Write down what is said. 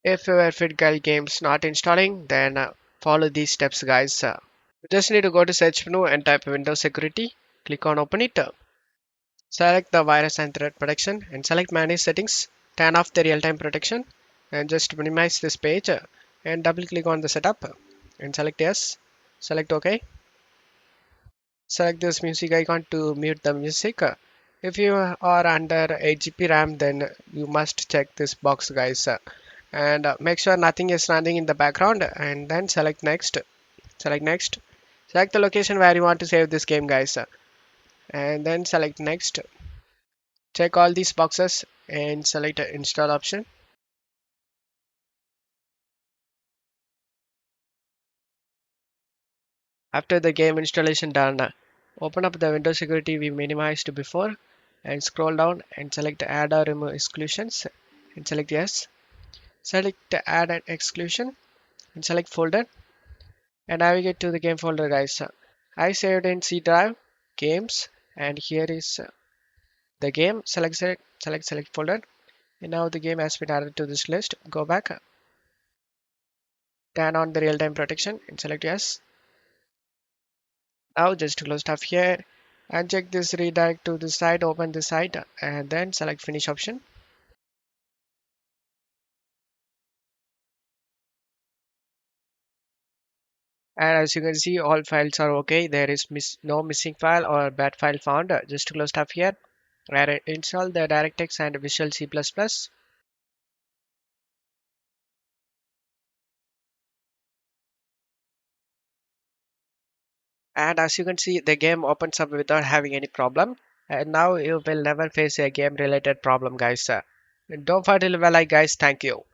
If your FitGirl game's not installing, then follow these steps, guys. You just need to go to search menu and type Windows Security. Click on Open it. Select the virus and threat protection and select Manage Settings. Turn off the real-time protection and just minimize this page and double click on the setup and select Yes. Select OK. Select this music icon to mute the music. If you are under 8 GB RAM, then you must check this box, guys. And make sure nothing is running in the background and then select Next. Select Next. Select the location where you want to save this game, guys. And then select Next. Check all these boxes and select the Install option. After the game installation done, open up the Windows security we minimized before and scroll down and select Add or Remove Exclusions and select Yes. Select Add an Exclusion and select Folder and navigate to the game folder, guys. I saved in C drive, Games, and here is the game. Select folder. And now the game has been added to this list. Go back, turn on the real-time protection and select Yes. Now just close stuff here and check this redirect to the site, open the site and then select finish option. And as you can see, all files are okay. There is no missing file or bad file found. Just close stuff here and install the DirectX and Visual C++. And as you can see, the game opens up without having any problem. And now you will never face a game related problem, guys. Don't forget to leave a like, guys. Thank you.